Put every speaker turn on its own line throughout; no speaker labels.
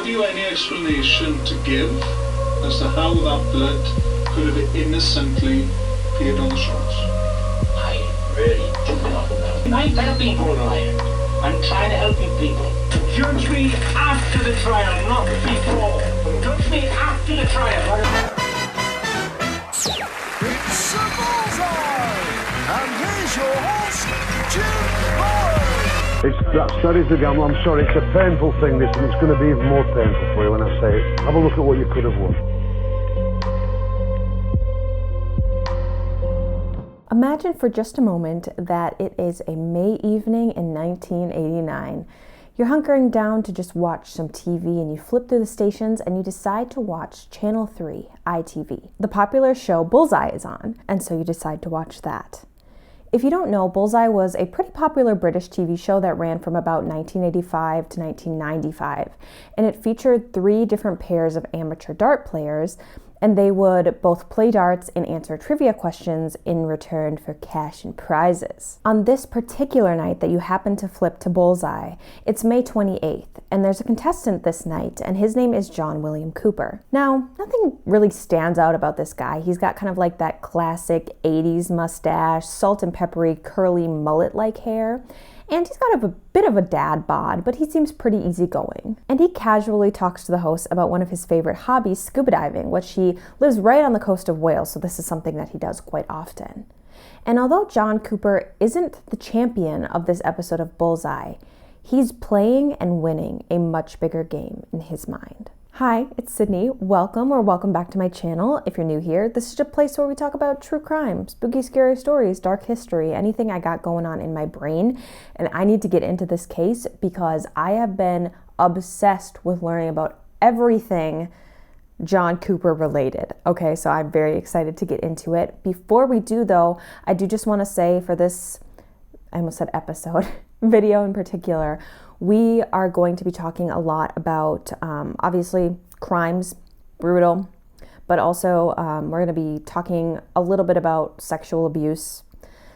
you any explanation to give as to how that blood could have innocently appeared on the shorts?
I really do not know. I'm helping for Ryan. I'm trying to help you people. Judge me after the trial, not before. Judge me after the trial.
It's a bullseye! And here's your host, Jim Boyd!
That is the gamble. I'm sorry, it's a painful thing, this, and it's going to be even more painful for you when I say it. Have a look at what you could have won.
Imagine for just a moment that it is a May evening in 1989. You're hunkering down to just watch some TV and you flip through the stations and you decide to watch Channel 3, ITV. The popular show Bullseye is on, and so you decide to watch that. If you don't know, Bullseye was a pretty popular British TV show that ran from about 1985 to 1995, and it featured 3 different pairs of amateur dart players, and they would both play darts and answer trivia questions in return for cash and prizes. On this particular night that you happen to flip to Bullseye, it's May 28th, and there's a contestant this night, and his name is John William Cooper. Now, nothing really stands out about this guy. He's got kind of like that classic 80s mustache, salt and peppery, curly mullet-like hair, and he's got a bit of a dad bod, but he seems pretty easygoing. And he casually talks to the host about one of his favorite hobbies, scuba diving, which he lives right on the coast of Wales, so this is something that he does quite often. And although John Cooper isn't the champion of this episode of Bullseye, he's playing and winning a much bigger game in his mind. Hi, it's Sydney. Welcome back to my channel. If you're new here, this is a place where we talk about true crime, spooky, scary stories, dark history, anything I got going on in my brain. And I need to get into this case because I have been obsessed with learning about everything John Cooper related. Okay, so I'm very excited to get into it. Before we do though, I do just want to say for this, I almost said episode, video in particular, we are going to be talking a lot about, obviously, crimes, brutal, but also we're going to be talking a little bit about sexual abuse,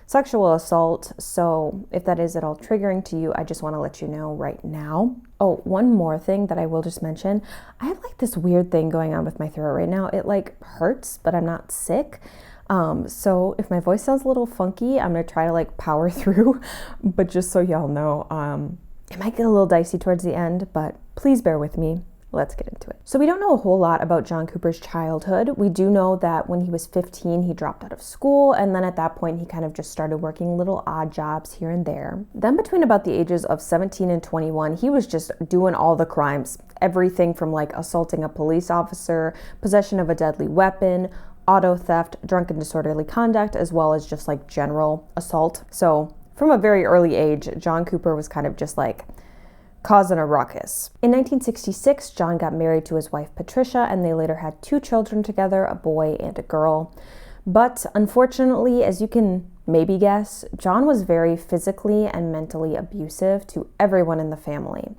sexual assault. So if that is at all triggering to you, I just want to let you know right now. Oh, one more thing that I will just mention. I have like this weird thing going on with my throat right now. It like hurts, but I'm not sick. So if my voice sounds a little funky, I'm going to try to like power through, but just so y'all know, it might get a little dicey towards the end, but please bear with me. Let's get into it. So we don't know a whole lot about John Cooper's childhood. We do know that when he was 15, he dropped out of school, and then at that point, he kind of just started working little odd jobs here and there. Then between about the ages of 17 and 21, he was just doing all the crimes. Everything from like assaulting a police officer, possession of a deadly weapon, auto theft, drunken disorderly conduct, as well as just like general assault. So from a very early age, John Cooper was kind of just like causing a ruckus. In 1966, John got married to his wife Patricia, and they later had 2 children together, a boy and a girl. But unfortunately, as you can maybe guess, John was very physically and mentally abusive to everyone in the family.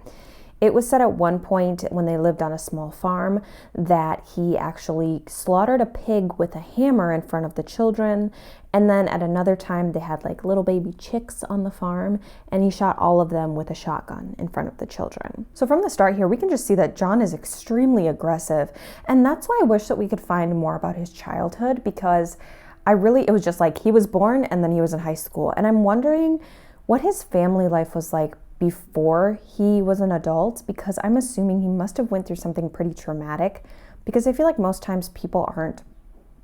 It was said at one point when they lived on a small farm that he actually slaughtered a pig with a hammer in front of the children. And then at another time they had like little baby chicks on the farm, and he shot all of them with a shotgun in front of the children. So from the start here, we can just see that John is extremely aggressive. And that's why I wish that we could find more about his childhood, because it was just like he was born and then he was in high school. And I'm wondering what his family life was like before he was an adult, because I'm assuming he must have went through something pretty traumatic, because I feel like most times people aren't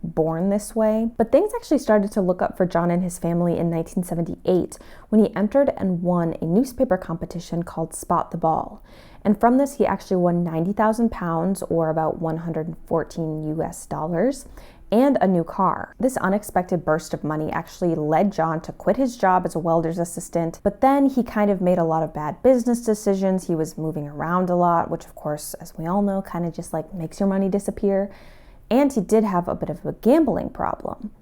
born this way. But things actually started to look up for John and his family in 1978 when he entered and won a newspaper competition called Spot the Ball. And from this, he actually won 90,000 pounds, or about 114 US dollars, and a new car. This unexpected burst of money actually led John to quit his job as a welder's assistant, but then he kind of made a lot of bad business decisions. He was moving around a lot, which of course, as we all know, kind of just like makes your money disappear. And he did have a bit of a gambling problem.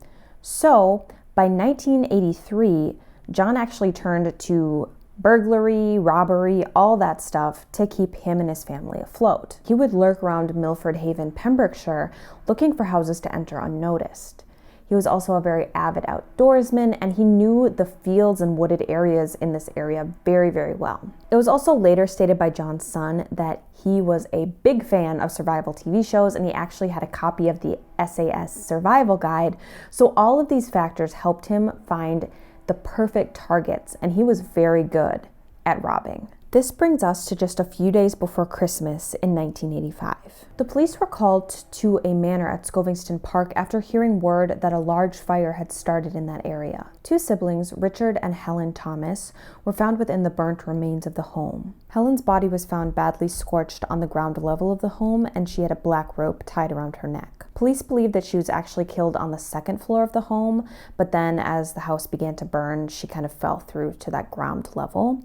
So by 1983, John actually turned to burglary, robbery, all that stuff to keep him and his family afloat. He would lurk around Milford Haven, Pembrokeshire, looking for houses to enter unnoticed. He was also a very avid outdoorsman, and he knew the fields and wooded areas in this area very, very well. It was also later stated by John's son that he was a big fan of survival TV shows, and he actually had a copy of the SAS Survival Guide. So all of these factors helped him find the perfect targets, and he was very good at robbing. This brings us to just a few days before Christmas in 1985. The police were called to a manor at Scovingston Park after hearing word that a large fire had started in that area. Two siblings, Richard and Helen Thomas, were found within the burnt remains of the home. Helen's body was found badly scorched on the ground level of the home, and she had a black rope tied around her neck. Police believe that she was actually killed on the second floor of the home, but then as the house began to burn, she kind of fell through to that ground level.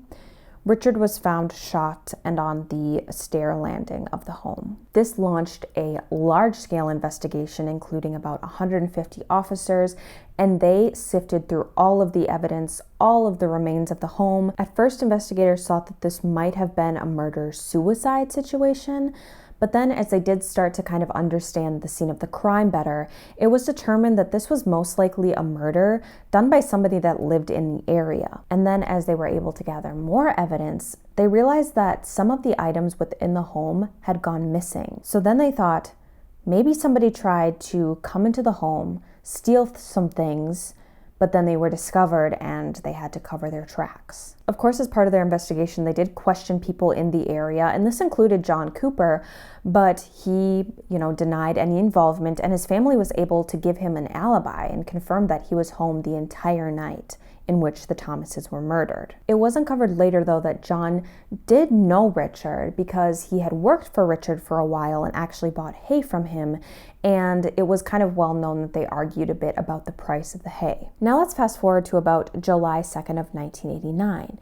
Richard was found shot and on the stair landing of the home. This launched a large-scale investigation, including about 150 officers, and they sifted through all of the evidence, all of the remains of the home. At first, investigators thought that this might have been a murder-suicide situation, but then as they did start to kind of understand the scene of the crime better, it was determined that this was most likely a murder done by somebody that lived in the area. And then as they were able to gather more evidence, they realized that some of the items within the home had gone missing. So then they thought, maybe somebody tried to come into the home, steal some things, but then they were discovered and they had to cover their tracks. Of course, as part of their investigation, they did question people in the area, and this included John Cooper, but he, denied any involvement, and his family was able to give him an alibi and confirm that he was home the entire night in which the Thomases were murdered. It was uncovered later, though, that John did know Richard because he had worked for Richard for a while and actually bought hay from him, and it was kind of well known that they argued a bit about the price of the hay. Now let's fast forward to about July 2nd of 1989.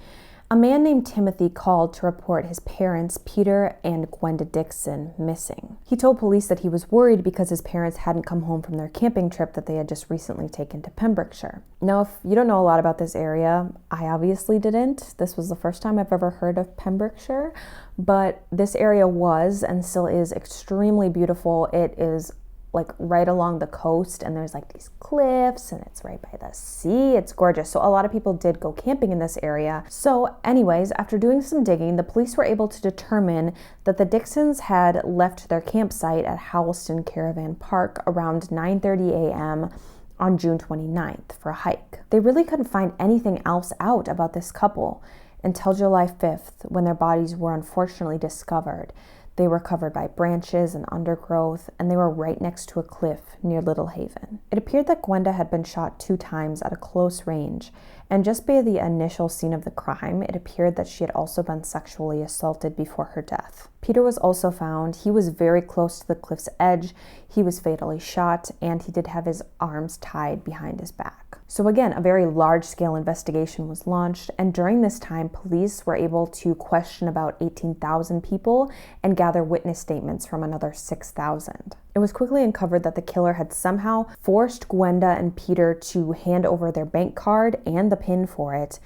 A man named Timothy called to report his parents, Peter and Gwenda Dixon, missing. He told police that he was worried because his parents hadn't come home from their camping trip that they had just recently taken to Pembrokeshire. Now, if you don't know a lot about this area, I obviously didn't. This was the first time I've ever heard of Pembrokeshire, but this area was and still is extremely beautiful. It is right along the coast, and there's these cliffs, and it's right by the sea. It's gorgeous. So a lot of people did go camping in this area. So anyways, after doing some digging, the police were able to determine that the Dixons had left their campsite at Howlston Caravan Park around 9:30 a.m. on June 29th for a hike. They really couldn't find anything else out about this couple until July 5th, when their bodies were unfortunately discovered. They were covered by branches and undergrowth, and they were right next to a cliff near Little Haven. It appeared that Gwenda had been shot 2 times at a close range, and just by the initial scene of the crime, it appeared that she had also been sexually assaulted before her death. Peter was also found. He was very close to the cliff's edge. He was fatally shot, and he did have his arms tied behind his back. So again, a very large-scale investigation was launched, and during this time, police were able to question about 18,000 people and gather witness statements from another 6,000. It was quickly uncovered that the killer had somehow forced Gwenda and Peter to hand over their bank card and the PIN for it.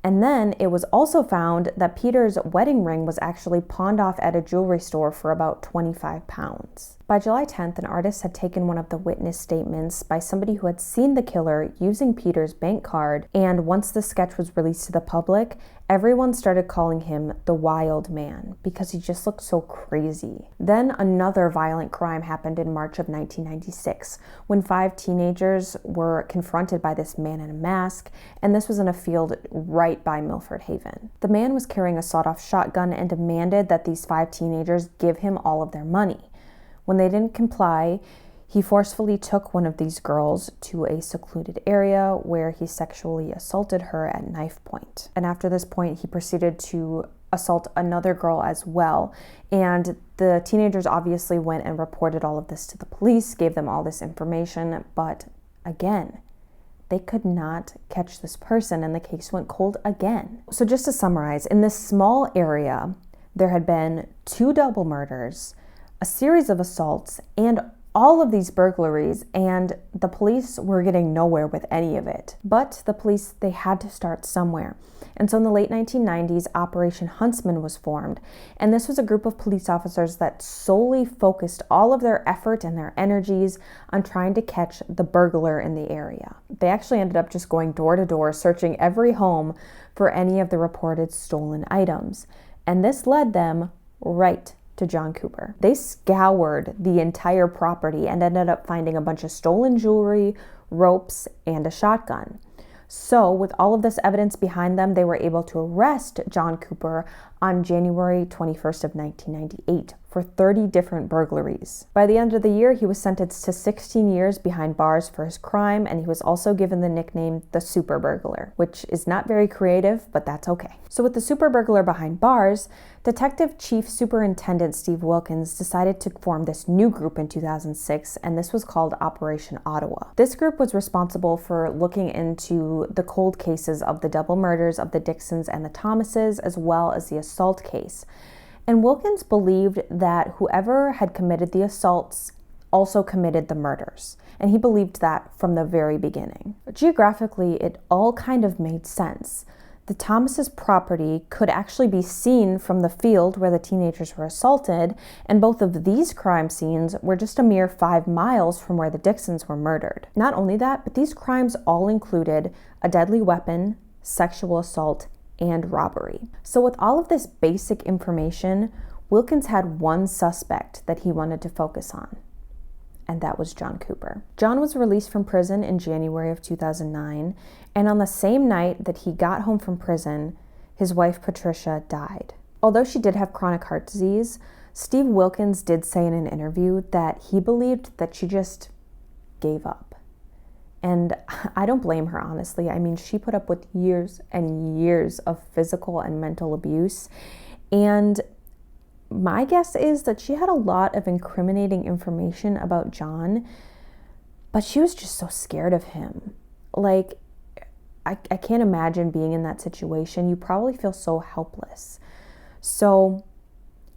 And then it was also found that Peter's wedding ring was actually pawned off at a jewelry store for about 25 pounds. By July 10th, an artist had taken one of the witness statements by somebody who had seen the killer using Peter's bank card, and once the sketch was released to the public, everyone started calling him the Wild Man because he just looked so crazy. Then another violent crime happened in March of 1996 when 5 teenagers were confronted by this man in a mask, and this was in a field right by Milford Haven. The man was carrying a sawed-off shotgun and demanded that these 5 teenagers give him all of their money. When they didn't comply, he forcefully took one of these girls to a secluded area where he sexually assaulted her at knife point. And after this point, he proceeded to assault another girl as well. And the teenagers obviously went and reported all of this to the police, gave them all this information, but again, they could not catch this person, and the case went cold again. So just to summarize, in this small area, there had been 2 double murders, a series of assaults, and all of these burglaries, and the police were getting nowhere with any of it. But the police, they had to start somewhere. And so in the late 1990s, Operation Huntsman was formed. And this was a group of police officers that solely focused all of their effort and their energies on trying to catch the burglar in the area. They actually ended up just going door to door, searching every home for any of the reported stolen items. And this led them right to John Cooper. They scoured the entire property and ended up finding a bunch of stolen jewelry, ropes, and a shotgun. So, with all of this evidence behind them, they were able to arrest John Cooper on January 21st of 1998 for 30 different burglaries. By the end of the year, he was sentenced to 16 years behind bars for his crime, and he was also given the nickname the Super Burglar, which is not very creative, but that's okay. So with the Super Burglar behind bars, Detective Chief Superintendent Steve Wilkins decided to form this new group in 2006, and this was called Operation Ottawa. This group was responsible for looking into the cold cases of the double murders of the Dixons and the Thomases, as well as the assault case. And Wilkins believed that whoever had committed the assaults also committed the murders. And he believed that from the very beginning. Geographically, it all kind of made sense. The Thomases' property could actually be seen from the field where the teenagers were assaulted, and both of these crime scenes were just a mere 5 miles from where the Dixons were murdered. Not only that, but these crimes all included a deadly weapon, sexual assault, and robbery. So with all of this basic information, Wilkins had one suspect that he wanted to focus on, and that was John Cooper. John was released from prison in January of 2009, and on the same night that he got home from prison, his wife Patricia died. Although she did have chronic heart disease, Steve Wilkins did say in an interview that he believed that she just gave up. And I don't blame her, honestly. I mean, she put up with years and years of physical and mental abuse. And my guess is that she had a lot of incriminating information about John, but she was just so scared of him. Like, I can't imagine being in that situation. You probably feel so helpless. So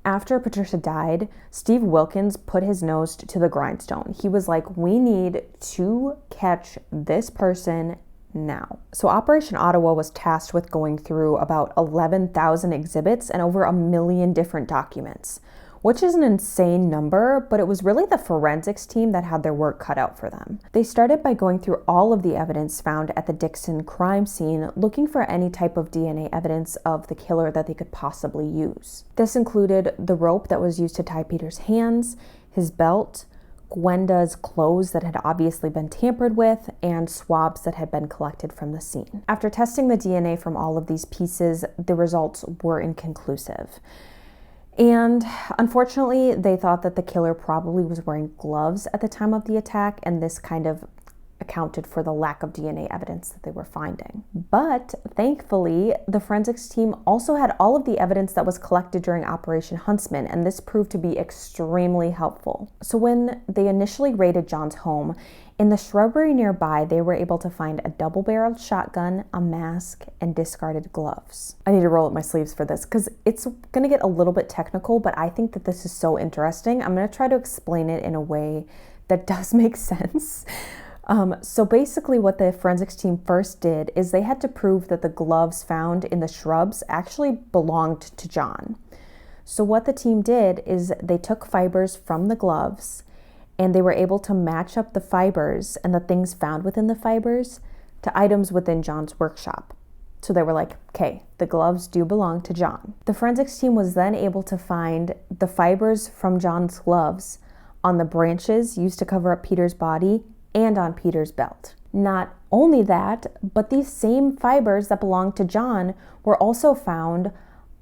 after Patricia died, Steve Wilkins put his nose to the grindstone. He was like, we need to catch this person now. So Operation Ottawa was tasked with going through about 11,000 exhibits and over 1 million different documents, which is an insane number, but it was really the forensics team that had their work cut out for them. They started by going through all of the evidence found at the Dixon crime scene, looking for any type of DNA evidence of the killer that they could possibly use. This included the rope that was used to tie Peter's hands, his belt, Gwenda's clothes that had obviously been tampered with, and swabs that had been collected from the scene. After testing the DNA from all of these pieces, the results were inconclusive. And unfortunately, they thought that the killer probably was wearing gloves at the time of the attack, and this kind of accounted for the lack of DNA evidence that they were finding. But thankfully, the forensics team also had all of the evidence that was collected during Operation Huntsman, and this proved to be extremely helpful. So when they initially raided John's home, in the shrubbery nearby, they were able to find a double-barreled shotgun, a mask, and discarded gloves. I need to roll up my sleeves for this because it's going to get a little bit technical, but I think that this is so interesting. I'm going to try to explain it in a way that does make sense. So basically what the forensics team first did is they had to prove that the gloves found in the shrubs actually belonged to John. So what the team did is they took fibers from the gloves, and they were able to match up the fibers and the things found within the fibers to items within John's workshop. So they were like, okay, the gloves do belong to John. The forensics team was then able to find the fibers from John's gloves on the branches used to cover up Peter's body and on Peter's belt. Not only that, but these same fibers that belonged to John were also found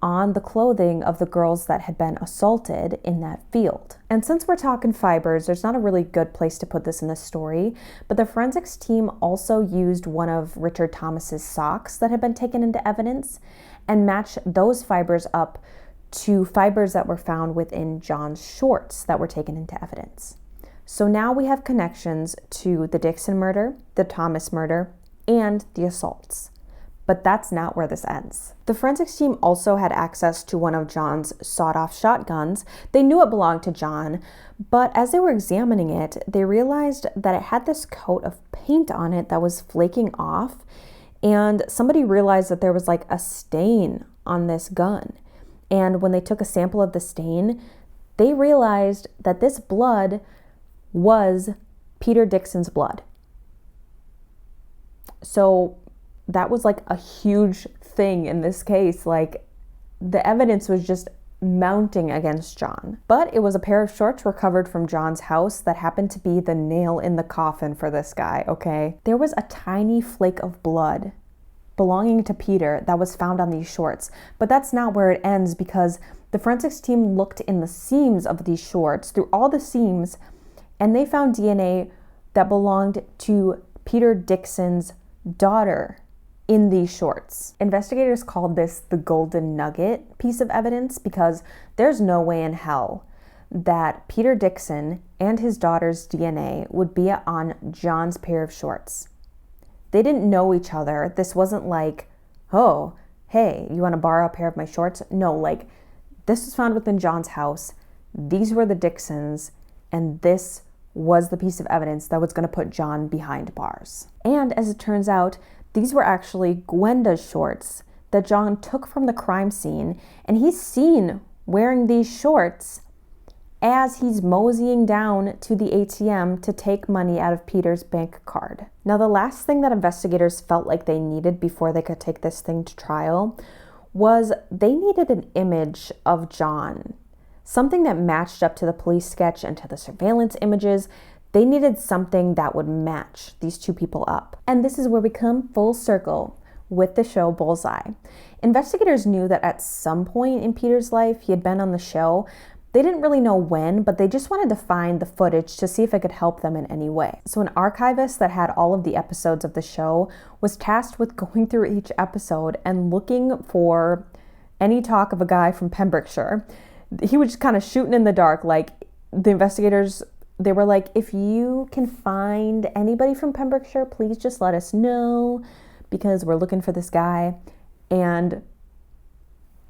on the clothing of the girls that had been assaulted in that field. And since we're talking fibers, there's not a really good place to put this in this story, but the forensics team also used one of Richard Thomas's socks that had been taken into evidence and matched those fibers up to fibers that were found within John's shorts that were taken into evidence. So now we have connections to the Dixon murder, the Thomas murder, and the assaults. But that's not where this ends. The forensics team also had access to one of John's sawed-off shotguns. They knew it belonged to John, but as they were examining it, they realized that it had this coat of paint on it that was flaking off, and somebody realized that there was like a stain on this gun. And when they took a sample of the stain, they realized that this blood was Peter Dixon's blood. So that was like a huge thing in this case. Like, the evidence was just mounting against John. But it was a pair of shorts recovered from John's house that happened to be the nail in the coffin for this guy, okay? There was a tiny flake of blood belonging to Peter that was found on these shorts. But that's not where it ends, because the forensics team looked in the seams of these shorts, through all the seams, and they found DNA that belonged to Peter Dixon's daughter in these shorts. Investigators called this the golden nugget piece of evidence, because there's no way in hell that Peter Dixon and his daughter's DNA would be on John's pair of shorts. They didn't know each other. This wasn't like, oh, hey, you want to borrow a pair of my shorts? No, like, this was found within John's house. These were the Dixons, and this was the piece of evidence that was going to put John behind bars. And as it turns out, these were actually Gwenda's shorts that John took from the crime scene, and he's seen wearing these shorts as he's moseying down to the ATM to take money out of Peter's bank card. Now, the last thing that investigators felt like they needed before they could take this thing to trial was they needed an image of John, something that matched up to the police sketch and to the surveillance images. They needed something that would match these two people up. And this is where we come full circle with the show Bullseye. Investigators knew that at some point in Peter's life he had been on the show. They didn't really know when, but they just wanted to find the footage to see if it could help them in any way. So an archivist that had all of the episodes of the show was tasked with going through each episode and looking for any talk of a guy from Pembrokeshire. He was just kind of shooting in the dark. Like, the investigators, they were like, if you can find anybody from Pembrokeshire, please just let us know, because we're looking for this guy. And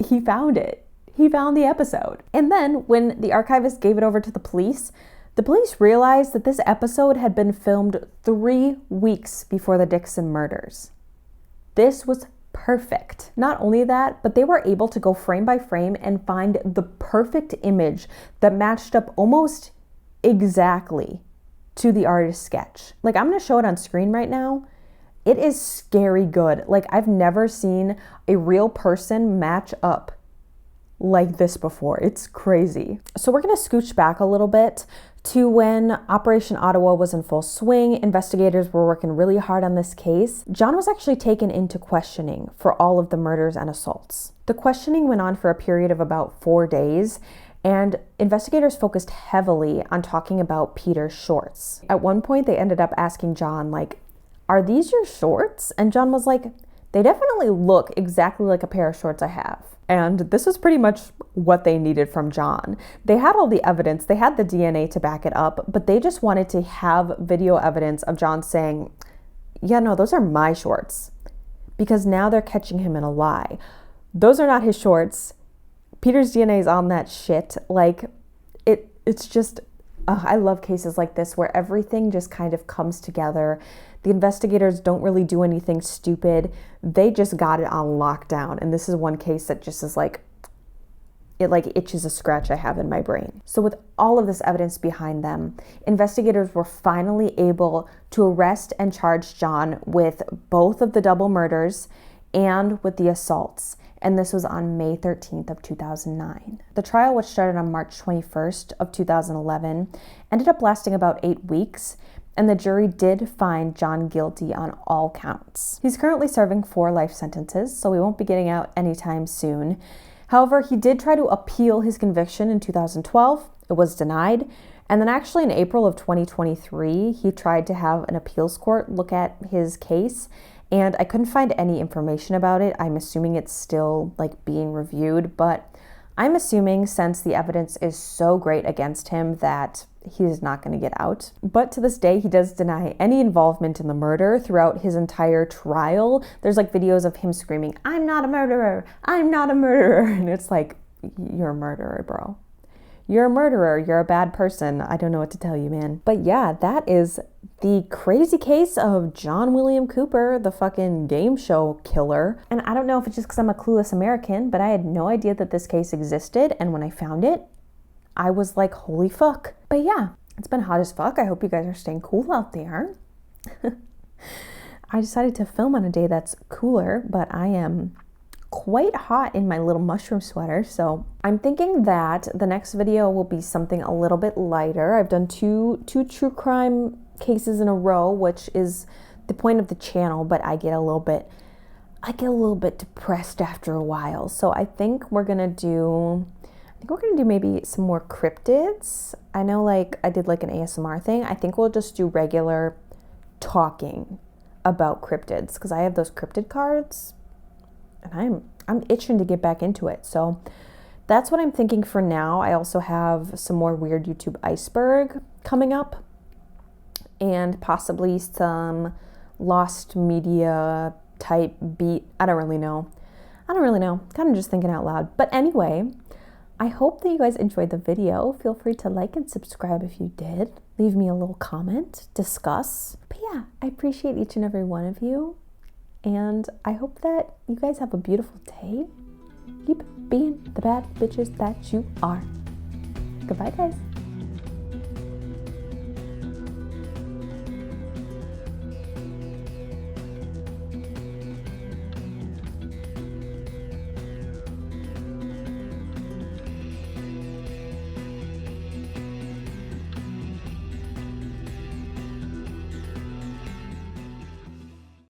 he found it. He found the episode. And then when the archivist gave it over to the police realized that this episode had been filmed 3 weeks before the Dixon murders. This was perfect. Not only that, but they were able to go frame by frame and find the perfect image that matched up almost exactly to the artist's sketch. Like, I'm gonna show it on screen right now. It is scary good. Like, I've never seen a real person match up like this before. It's crazy. So we're gonna scooch back a little bit to when Operation Ottawa was in full swing. Investigators were working really hard on this case. John was actually taken into questioning for all of the murders and assaults. The questioning went on for a period of about 4 days, and investigators focused heavily on talking about Peter's shorts. At one point, they ended up asking John, like, are these your shorts? And John was like, they definitely look exactly like a pair of shorts I have. And this was pretty much what they needed from John. They had all the evidence, they had the DNA to back it up, but they just wanted to have video evidence of John saying, yeah, no, those are my shorts. Because now they're catching him in a lie. Those are not his shorts. Peter's DNA is on that shit. Like, it's just, I love cases like this where everything just kind of comes together. The investigators don't really do anything stupid. They just got it on lockdown. And this is one case that just is like, it like itches a scratch I have in my brain. So with all of this evidence behind them, investigators were finally able to arrest and charge John with both of the double murders and with the assaults. And this was on May 13th of 2009. The trial, which started on March 21st of 2011, ended up lasting about 8 weeks, and the jury did find John guilty on all counts. He's currently serving 4 life sentences, so he won't be getting out anytime soon. However, he did try to appeal his conviction in 2012. It was denied. And then actually in April of 2023, he tried to have an appeals court look at his case, and I couldn't find any information about it. I'm assuming it's still like being reviewed, but I'm assuming since the evidence is so great against him that he is not going to get out. But to this day, he does deny any involvement in the murder throughout his entire trial. There's like videos of him screaming, "I'm not a murderer, I'm not a murderer." And it's like, you're a murderer, bro. You're a murderer, you're a bad person. I don't know what to tell you, man. But yeah, that is the crazy case of John William Cooper, the fucking game show killer. And I don't know if it's just because I'm a clueless American, but I had no idea that this case existed. And when I found it, I was like, holy fuck. But yeah, it's been hot as fuck. I hope you guys are staying cool out there. I decided to film on a day that's cooler, but I am quite hot in my little mushroom sweater. So I'm thinking that the next video will be something a little bit lighter. I've done two true crime cases in a row, which is the point of the channel, but I get a little bit depressed after a while. So I think we're gonna do maybe some more cryptids. I know like I did like an ASMR thing. I think we'll just do regular talking about cryptids because I have those cryptid cards and I'm itching to get back into it. So that's what I'm thinking for now. I also have some more weird YouTube iceberg coming up and possibly some lost media type beat. I don't really know. Kind of just thinking out loud. But anyway, I hope that you guys enjoyed the video. Feel free to like and subscribe if you did. Leave me a little comment, discuss. But yeah, I appreciate each and every one of you. And I hope that you guys have a beautiful day. Keep being the bad bitches that you are. Goodbye, guys.